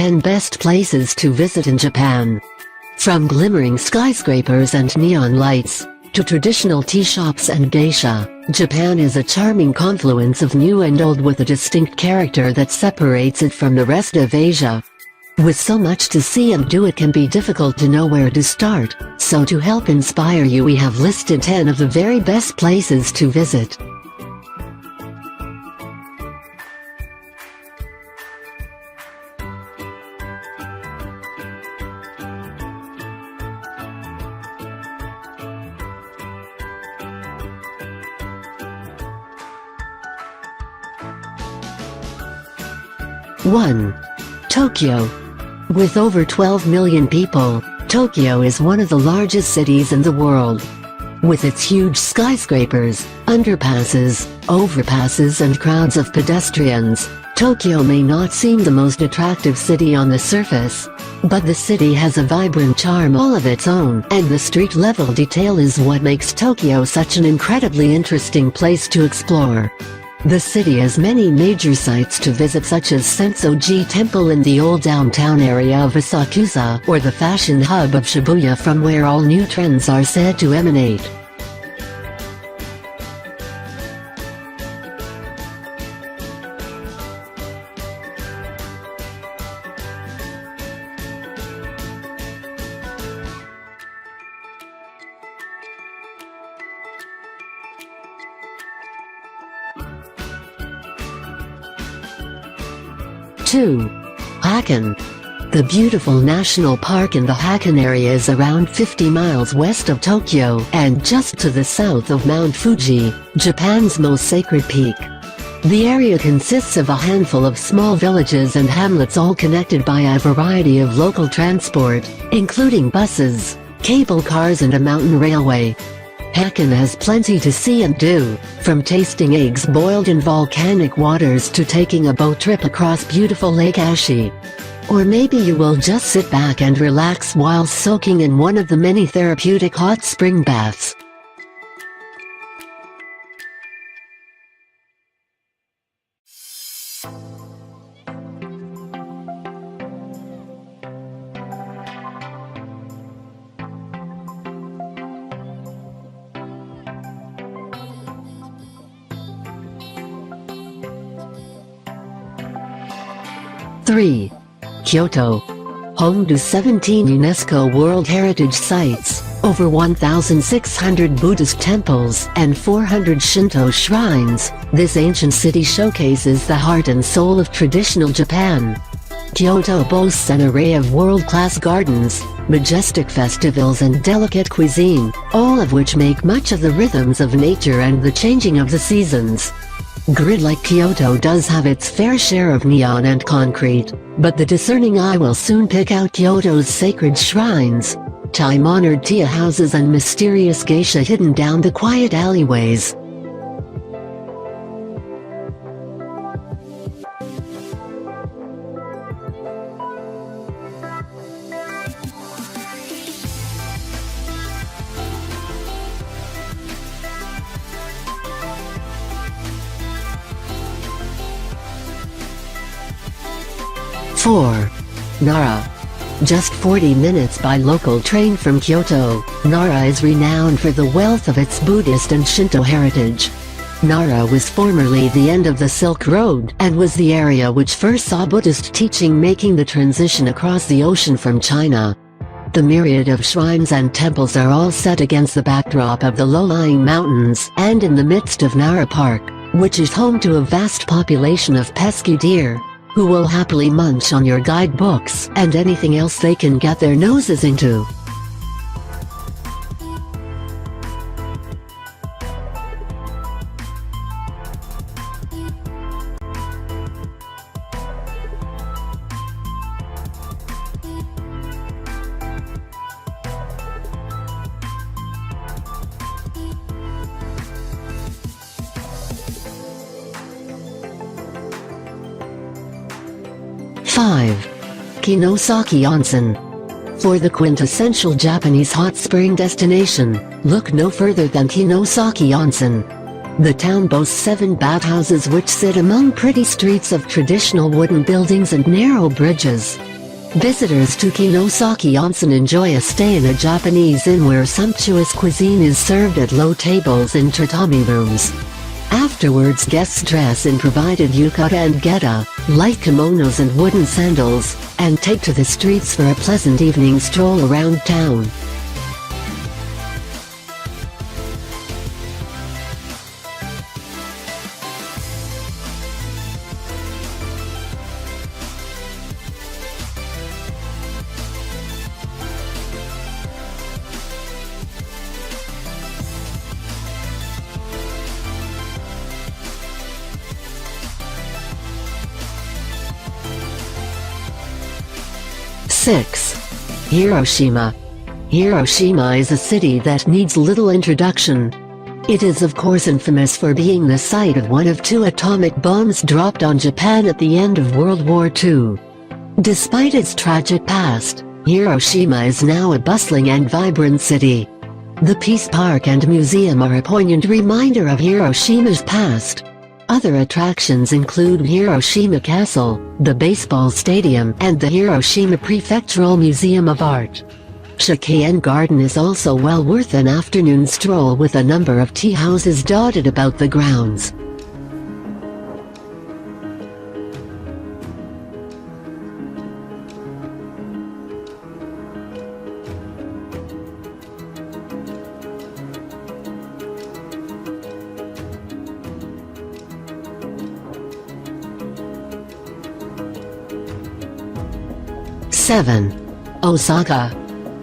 10 best places to visit in Japan. From glimmering skyscrapers and neon lights, to traditional tea shops and geisha, Japan is a charming confluence of new and old with a distinct character that separates it from the rest of Asia. With so much to see and do, it can be difficult to know where to start, so to help inspire you, we have listed 10 of the very best places to visit. One. Tokyo. With over 12 million people, Tokyo is one of the largest cities in the world. With its huge skyscrapers, underpasses, overpasses and crowds of pedestrians, Tokyo may not seem the most attractive city on the surface. But the city has a vibrant charm all of its own, and the street-level detail is what makes Tokyo such an incredibly interesting place to explore. The city has many major sites to visit, such as Sensoji Temple in the old downtown area of Asakusa, or the fashion hub of Shibuya, from where all new trends are said to emanate. Two. Hakone. The beautiful national park in the Hakone area is around 50 miles west of Tokyo and just to the south of Mount Fuji, Japan's most sacred peak. The area consists of a handful of small villages and hamlets, all connected by a variety of local transport, including buses, cable cars and a mountain railway. Hakone has plenty to see and do, from tasting eggs boiled in volcanic waters to taking a boat trip across beautiful Lake Ashi. Or maybe you will just sit back and relax while soaking in one of the many therapeutic hot spring baths. Three. Kyoto. Home to 17 UNESCO World Heritage Sites, over 1,600 Buddhist temples, and 400 Shinto shrines, this ancient city showcases the heart and soul of traditional Japan. Kyoto boasts an array of world-class gardens, majestic festivals and delicate cuisine, all of which make much of the rhythms of nature and the changing of the seasons. Grid-like Kyoto does have its fair share of neon and concrete, but the discerning eye will soon pick out Kyoto's sacred shrines, time-honored tea houses and mysterious geisha hidden down the quiet alleyways. Four. Nara. Just 40 minutes by local train from Kyoto, Nara is renowned for the wealth of its Buddhist and Shinto heritage. Nara was formerly the end of the Silk Road and was the area which first saw Buddhist teaching making the transition across the ocean from China. The myriad of shrines and temples are all set against the backdrop of the low-lying mountains and in the midst of Nara Park, which is home to a vast population of pesky deer, who will happily munch on your guidebooks and anything else they can get their noses into. Five. Kinosaki Onsen. For the quintessential Japanese hot spring destination, look no further than Kinosaki Onsen. The town boasts 7 bathhouses which sit among pretty streets of traditional wooden buildings and narrow bridges. Visitors to Kinosaki Onsen enjoy a stay in a Japanese inn where sumptuous cuisine is served at low tables in tatami rooms. Afterwards, guests dress in provided yukata and geta, light kimonos and wooden sandals, and take to the streets for a pleasant evening stroll around town. Six. Hiroshima. Hiroshima is a city that needs little introduction. It is of course infamous for being the site of one of 2 atomic bombs dropped on Japan at the end of World War II. Despite its tragic past, Hiroshima is now a bustling and vibrant city. The Peace Park and Museum are a poignant reminder of Hiroshima's past. Other attractions include Hiroshima Castle, the baseball stadium, and the Hiroshima Prefectural Museum of Art. Shikien Garden is also well worth an afternoon stroll with a number of tea houses dotted about the grounds. Seven. Osaka.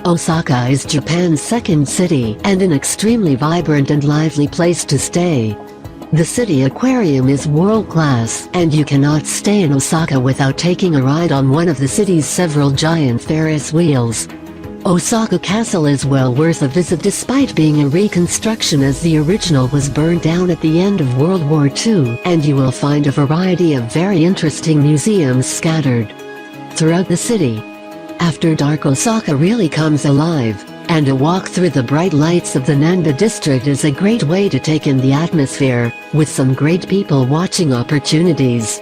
Osaka is Japan's second city and an extremely vibrant and lively place to stay. The city aquarium is world-class, and you cannot stay in Osaka without taking a ride on one of the city's several giant Ferris wheels. Osaka Castle is well worth a visit despite being a reconstruction, as the original was burned down at the end of World War II, and you will find a variety of very interesting museums scattered throughout the city. After dark, Osaka really comes alive, and a walk through the bright lights of the Namba district is a great way to take in the atmosphere, with some great people watching opportunities.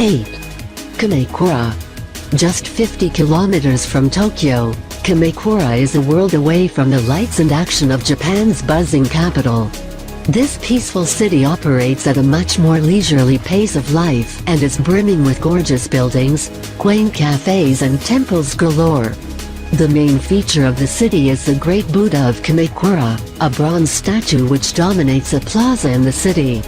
Eight. Kamakura. Just 50 kilometers from Tokyo, Kamakura is a world away from the lights and action of Japan's buzzing capital. This peaceful city operates at a much more leisurely pace of life and is brimming with gorgeous buildings, quaint cafes and temples galore. The main feature of the city is the Great Buddha of Kamakura, a bronze statue which dominates a plaza in the city.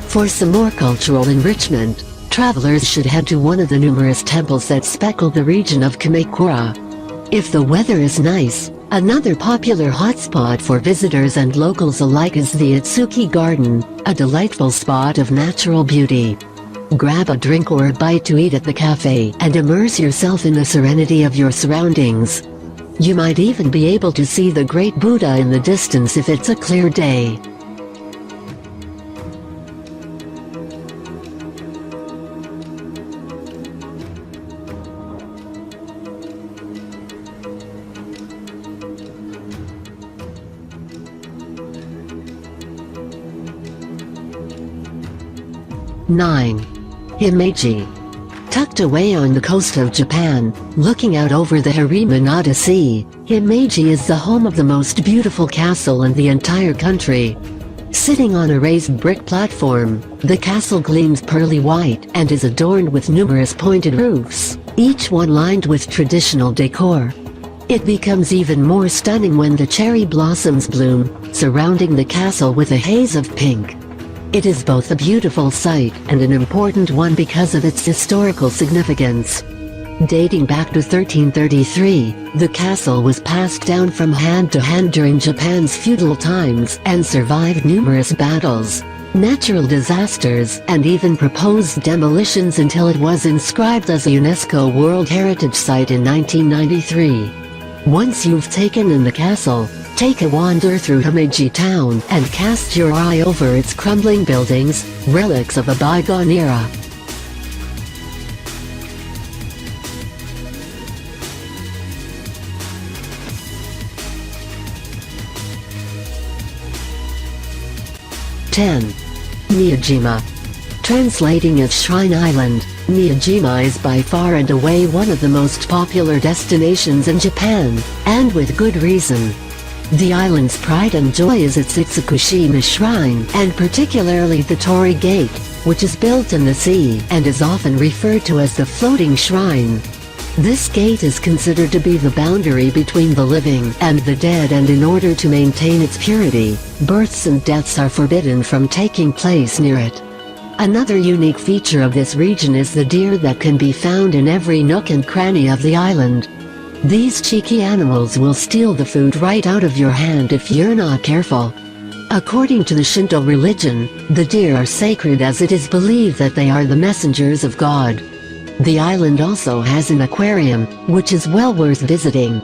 For some more cultural enrichment, travelers should head to one of the numerous temples that speckle the region of Kamakura. If the weather is nice, another popular hotspot for visitors and locals alike is the Itsuki Garden, a delightful spot of natural beauty. Grab a drink or a bite to eat at the cafe and immerse yourself in the serenity of your surroundings. You might even be able to see the Great Buddha in the distance if it's a clear day. Nine. Himeji. Tucked away on the coast of Japan, looking out over the Harimanada Sea, Himeji is the home of the most beautiful castle in the entire country. Sitting on a raised brick platform, the castle gleams pearly white and is adorned with numerous pointed roofs, each one lined with traditional decor. It becomes even more stunning when the cherry blossoms bloom, surrounding the castle with a haze of pink. It is both a beautiful sight and an important one because of its historical significance. Dating back to 1333, the castle was passed down from hand to hand during Japan's feudal times and survived numerous battles, natural disasters, and even proposed demolitions until it was inscribed as a UNESCO World Heritage Site in 1993. Once you've taken in the castle, take a wander through Himeji town and cast your eye over its crumbling buildings, relics of a bygone era. 10. Miyajima. Translating as Shrine Island, Miyajima is by far and away one of the most popular destinations in Japan, and with good reason. The island's pride and joy is its Itsukushima Shrine, and particularly the Torii Gate, which is built in the sea and is often referred to as the floating shrine. This gate is considered to be the boundary between the living and the dead, and in order to maintain its purity, births and deaths are forbidden from taking place near it. Another unique feature of this region is the deer that can be found in every nook and cranny of the island. These cheeky animals will steal the food right out of your hand if you're not careful. According to the Shinto religion, the deer are sacred as it is believed that they are the messengers of God. The island also has an aquarium, which is well worth visiting.